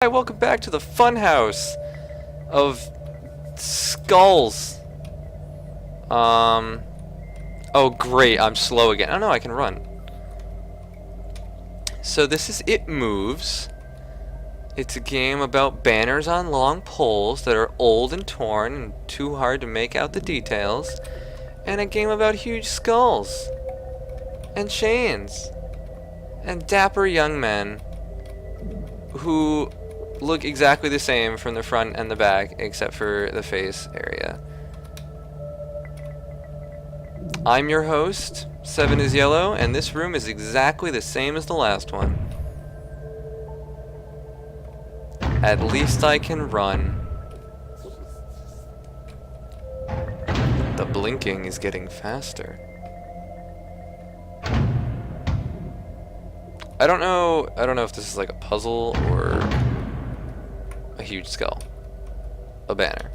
welcome back to the Funhouse of skulls. Oh great, I'm slow again. Oh no, I can run. So this is It Moves. It's a game about banners on long poles that are old and torn and too hard to make out the details. And a game about huge skulls. And chains. And dapper young men who look exactly the same from the front and the back except for the face area. I'm your host, 7 is Yellow, and this room is exactly the same as the last one. At least I can run. The blinking is getting faster. I don't know if this is like a puzzle or a huge skull. A banner.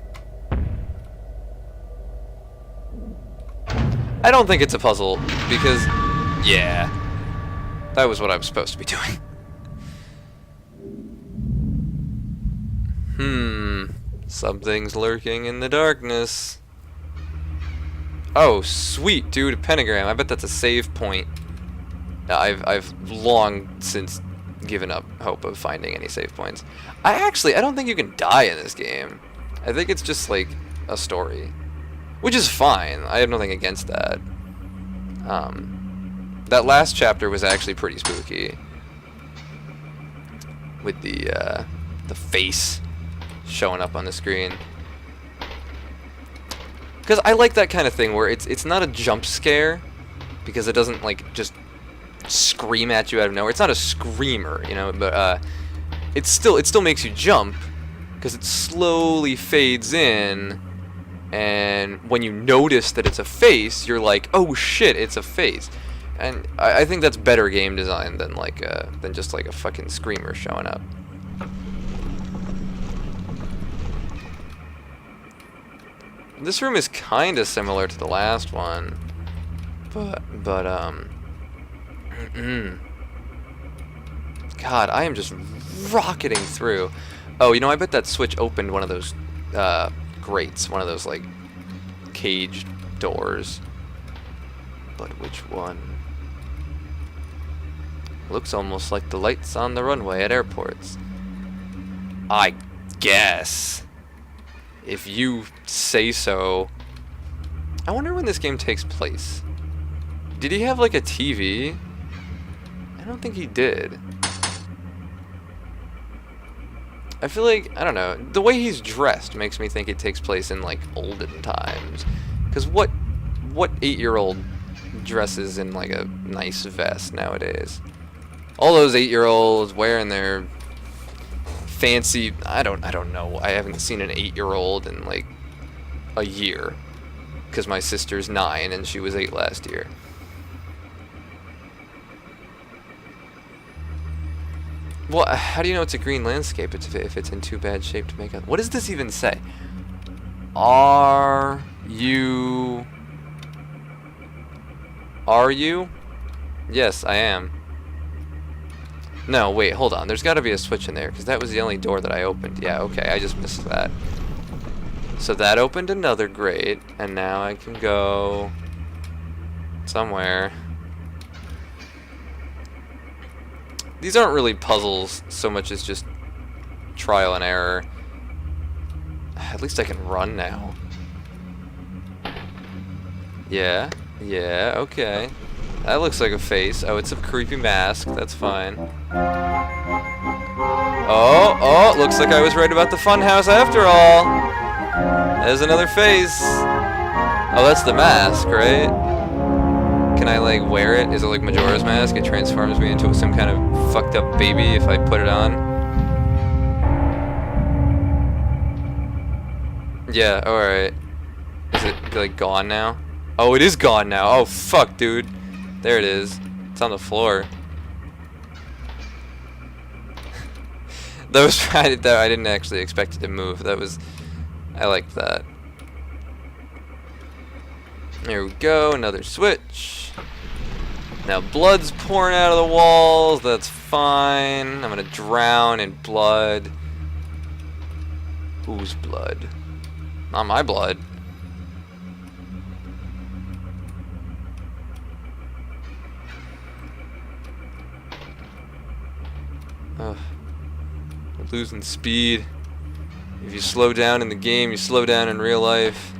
I don't think it's a puzzle because, yeah, that was what I was supposed to be doing. Something's lurking in the darkness. Oh, sweet, dude, a pentagram. I bet that's a save point. I've long since given up hope of finding any save points. I don't think you can die in this game. I think it's just like a story, which is fine. I have nothing against that. That last chapter was actually pretty spooky, with the face showing up on the screen. Because I like that kind of thing where it's not a jump scare, because it doesn't like just scream at you out of nowhere. It's not a screamer, you know, but it still makes you jump because it slowly fades in, and when you notice that it's a face, you're like, oh shit, it's a face. And I think that's better game design than just like a fucking screamer showing up. This room is kind of similar to the last one, but God, I am just rocketing through. Oh, you know, I bet that switch opened one of those grates, one of those like caged doors. But which one? Looks almost like the lights on the runway at airports. I guess, if you say so. I wonder when this game takes place. Did he have like a TV? I don't think he did. I feel like, I don't know, the way he's dressed makes me think it takes place in like olden times. Because what 8-year-old dresses in like a nice vest nowadays? All those 8-year-olds wearing their fancy, I don't know. I haven't seen an 8-year-old in like a year, because my sister's 9 and she was 8 last year. Well, how do you know it's a green landscape if it's in too bad shape to make up? What does this even say? Are you? Yes, I am. No, wait, hold on. There's got to be a switch in there, because that was the only door that I opened. Yeah, okay, I just missed that. So that opened another grate, and now I can go somewhere. These aren't really puzzles so much as just trial and error. At least I can run now. Yeah, okay. That looks like a face. Oh, it's a creepy mask. That's fine. Oh, looks like I was right about the Funhouse after all. There's another face. Oh, that's the mask, right? Can I like wear it? Is it like Majora's Mask? It transforms me into some kind of fucked up baby if I put it on. Yeah, alright. Is it like gone now? Oh, it is gone now. Oh fuck, dude. There it is. It's on the floor. That was I didn't actually expect it to move. I liked that. There we go, another switch. Now blood's pouring out of the walls, that's fine. I'm gonna drown in blood. Whose blood? Not my blood. Ugh. Losing speed. If you slow down in the game, you slow down in real life.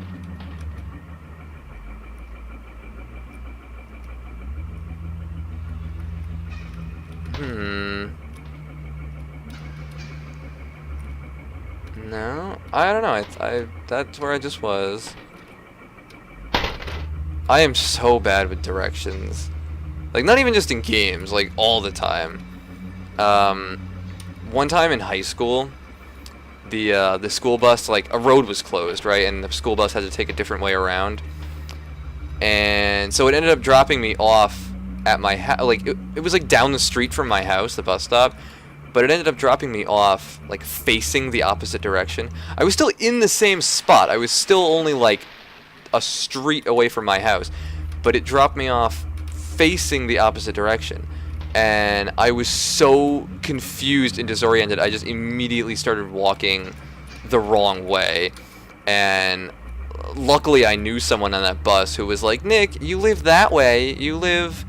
No, I don't know. That's where I just was. I am so bad with directions. Like, not even just in games, like all the time. One time in high school, the school bus, like, a road was closed, right, and the school bus had to take a different way around, and so it ended up dropping me off at my house. Like, it was like down the street from my house, the bus stop, but it ended up dropping me off like facing the opposite direction. I was still in the same spot. I was still only like a street away from my house, but it dropped me off facing the opposite direction. And I was so confused and disoriented, I just immediately started walking the wrong way. And luckily I knew someone on that bus who was like, Nick, you live that way. You live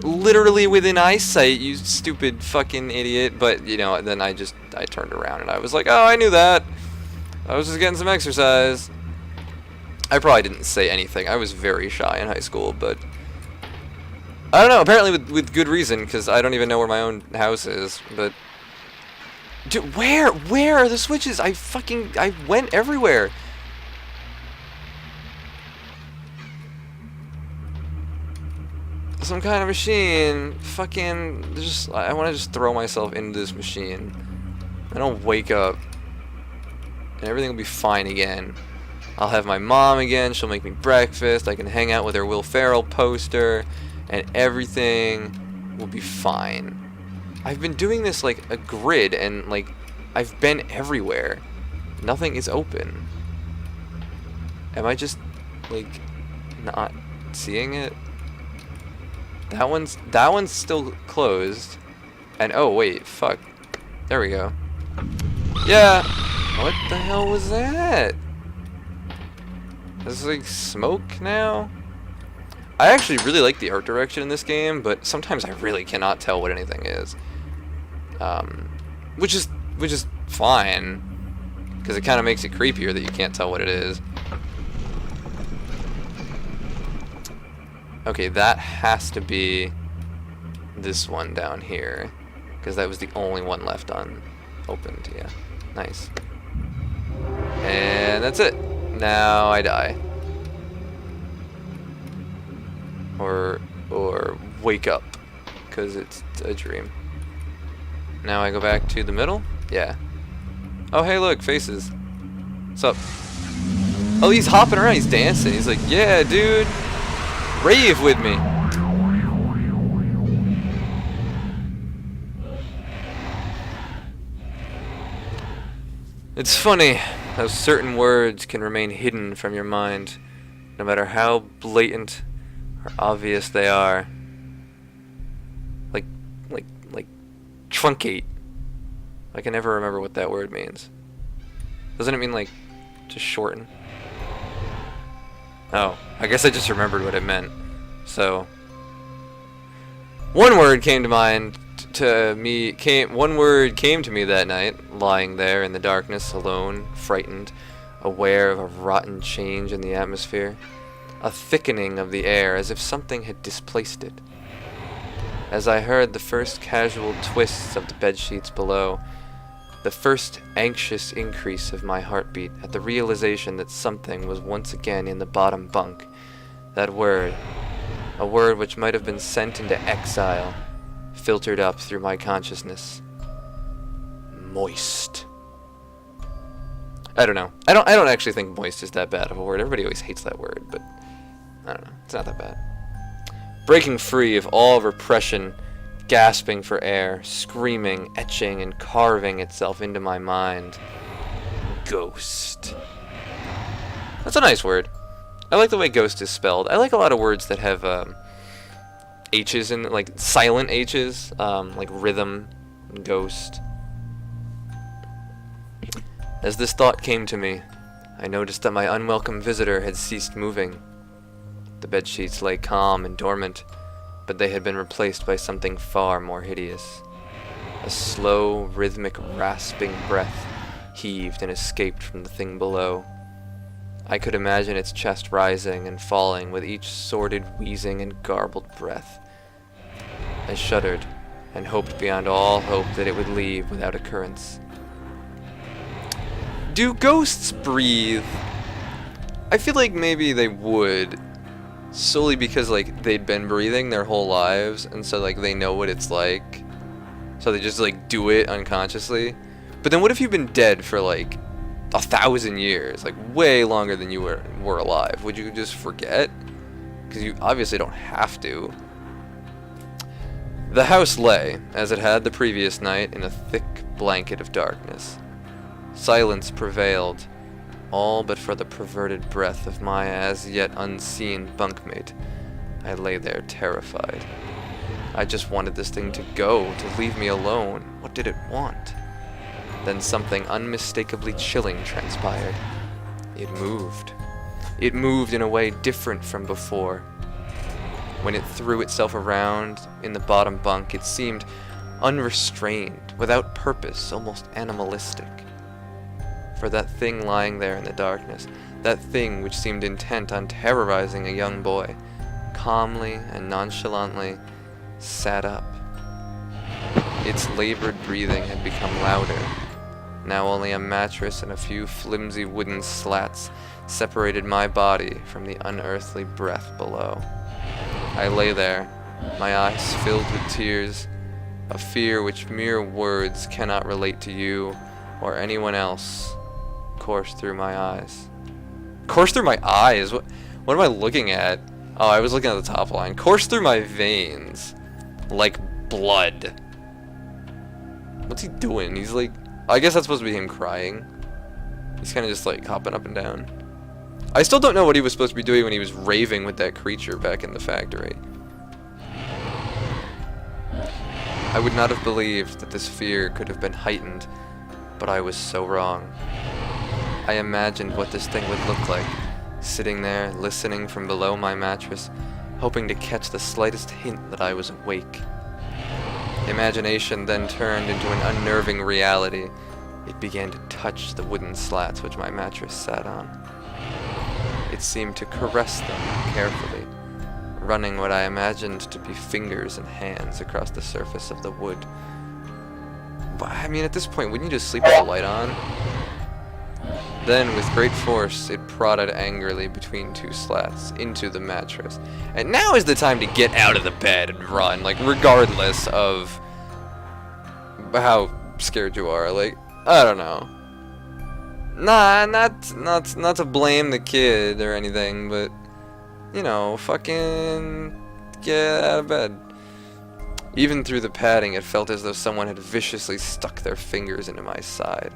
literally within eyesight, you stupid fucking idiot. But, you know, then I turned around and I was like, oh, I knew that. I was just getting some exercise. I probably didn't say anything. I was very shy in high school, but I don't know, apparently with good reason, because I don't even know where my own house is, but dude, where are the switches? I went everywhere. Some kind of machine, fucking, I want to just throw myself into this machine. I don't wake up, and everything will be fine again. I'll have my mom again, she'll make me breakfast, I can hang out with her Will Ferrell poster, and everything will be fine. I've been doing this like a grid, and like I've been everywhere. Nothing is open. Am I just like not seeing it? That one's still closed. And oh wait, fuck. There we go. Yeah. What the hell was that? Is this like smoke now? I actually really like the art direction in this game, but sometimes I really cannot tell what anything is. Which is fine, because it kind of makes it creepier that you can't tell what it is. Okay, that has to be this one down here, because that was the only one left unopened. Yeah, nice. And that's it. Now I die. Or wake up, because it's a dream. Now I go back to the middle? Yeah. Oh, hey, look, faces. What's up? Oh, he's hopping around, he's dancing. He's like, yeah, dude, rave with me. It's funny how certain words can remain hidden from your mind, no matter how blatant or obvious they are. Like truncate. I can never remember what that word means. Doesn't it mean like just shorten? Oh, I guess I just remembered what it meant. So one word came to mind one word came to me that night, lying there in the darkness, alone, frightened, aware of a rotten change in the atmosphere, a thickening of the air as if something had displaced it. As I heard the first casual twists of the bedsheets below, the first anxious increase of my heartbeat at the realization that something was once again in the bottom bunk, that word, a word which might have been sent into exile, filtered up through my consciousness. Moist. I don't know. I don't actually think moist is that bad of a word. Everybody always hates that word, but I don't know. It's not that bad. Breaking free of all repression, gasping for air, screaming, etching, and carving itself into my mind. Ghost. That's a nice word. I like the way ghost is spelled. I like a lot of words that have H's in, like silent H's, like rhythm, ghost. As this thought came to me, I noticed that my unwelcome visitor had ceased moving. The bedsheets lay calm and dormant, but they had been replaced by something far more hideous. A slow, rhythmic, rasping breath heaved and escaped from the thing below. I could imagine its chest rising and falling with each sordid wheezing and garbled breath. I shuddered and hoped beyond all hope that it would leave without occurrence. Do ghosts breathe? I feel like maybe they would, solely because like they'd been breathing their whole lives, and so like they know what it's like, so they just like do it unconsciously. But then what if you've been dead for like 1,000 years, like way longer than you were alive? Would you just forget? Because you obviously don't have to. The house lay, as it had the previous night, in a thick blanket of darkness. Silence prevailed, all but for the perverted breath of my as yet unseen bunkmate. I lay there terrified. I just wanted this thing to go, to leave me alone. What did it want? Then something unmistakably chilling transpired. It moved. It moved in a way different from before. When it threw itself around in the bottom bunk, it seemed unrestrained, without purpose, almost animalistic. For that thing lying there in the darkness, that thing which seemed intent on terrorizing a young boy, calmly and nonchalantly sat up. Its labored breathing had become louder. Now only a mattress and a few flimsy wooden slats separated my body from the unearthly breath below. I lay there, my eyes filled with tears, a fear which mere words cannot relate to you or anyone else coursed through my eyes. Coursed through my eyes? What am I looking at? Oh, I was looking at the top line. Coursed through my veins. Like blood. What's he doing? He's like... I guess that's supposed to be him crying. He's kind of just like hopping up and down. I still don't know what he was supposed to be doing when he was raving with that creature back in the factory. I would not have believed that this fear could have been heightened, but I was so wrong. I imagined what this thing would look like, sitting there, listening from below my mattress, hoping to catch the slightest hint that I was awake. Imagination then turned into an unnerving reality. It began to touch the wooden slats which my mattress sat on. It seemed to caress them carefully, running what I imagined to be fingers and hands across the surface of the wood. But, I mean, at this point, wouldn't you just sleep with the light on? Then, with great force, it prodded angrily between two slats into the mattress. And now is the time to get out of the bed and run, like, regardless of how scared you are. Like, I don't know. Nah, not to blame the kid or anything, but, you know, fucking get out of bed. Even through the padding, it felt as though someone had viciously stuck their fingers into my side.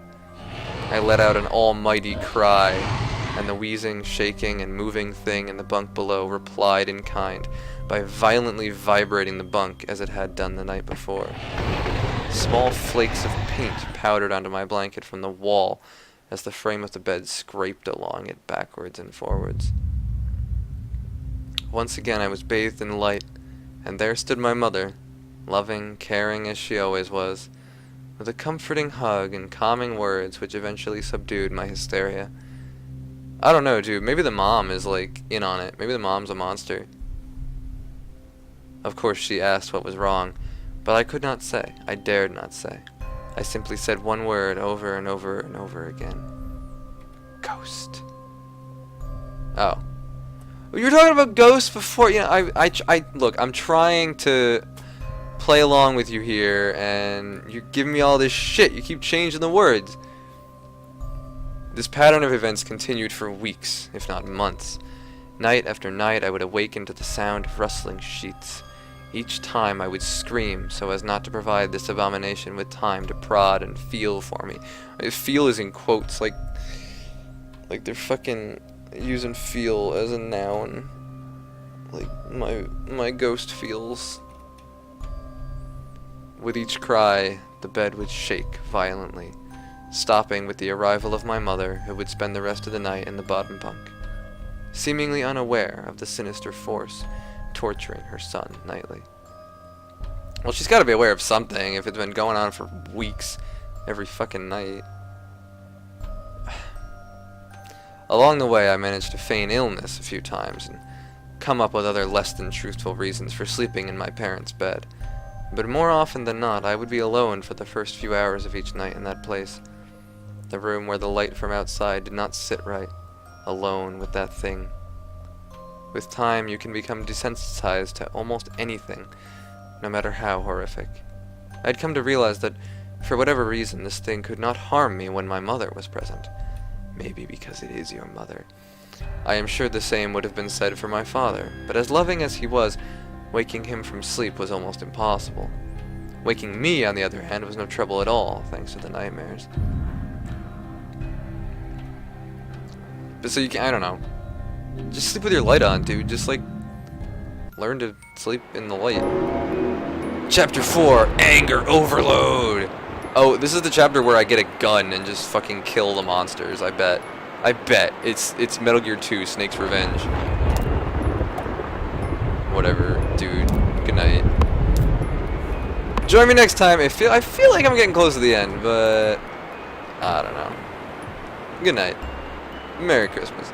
I let out an almighty cry, and the wheezing, shaking, and moving thing in the bunk below replied in kind by violently vibrating the bunk as it had done the night before. Small flakes of paint powdered onto my blanket from the wall as the frame of the bed scraped along it backwards and forwards. Once again I was bathed in light, and there stood my mother, loving, caring as she always was, with a comforting hug and calming words which eventually subdued my hysteria. I don't know, dude. Maybe the mom is, like, in on it. Maybe the mom's a monster. Of course, she asked what was wrong, but I could not say. I dared not say. I simply said one word over and over and over again. Ghost. Oh. You were talking about ghosts before. You know, I look, I'm trying to play along with you here, and you're giving me all this shit. You keep changing the words. This pattern of events continued for weeks, if not months. Night after night, I would awaken to the sound of rustling sheets. Each time I would scream so as not to provide this abomination with time to prod and feel for me. Feel is in quotes, like they're fucking using feel as a noun. Like, my ghost feels. With each cry, the bed would shake violently, stopping with the arrival of my mother, who would spend the rest of the night in the bottom bunk, seemingly unaware of the sinister force torturing her son nightly. Well, she's got to be aware of something if it's been going on for weeks, every fucking night. Along the way, I managed to feign illness a few times and come up with other less than truthful reasons for sleeping in my parents' bed. But more often than not, I would be alone for the first few hours of each night in that place. The room where the light from outside did not sit right, alone with that thing. With time, you can become desensitized to almost anything, no matter how horrific. I'd come to realize that, for whatever reason, this thing could not harm me when my mother was present. Maybe because it is your mother. I am sure the same would have been said for my father, but as loving as he was, waking him from sleep was almost impossible. Waking me, on the other hand, was no trouble at all, thanks to the nightmares. But so you can, I don't know. Just sleep with your light on, dude. Just, like, learn to sleep in the light. Chapter 4, Anger Overload! Oh, this is the chapter where I get a gun and just fucking kill the monsters, I bet. I bet. It's Metal Gear 2, Snake's Revenge. Whatever, dude. Good night. Join me next time. I feel like I'm getting close to the end, but I don't know. Good night. Merry Christmas.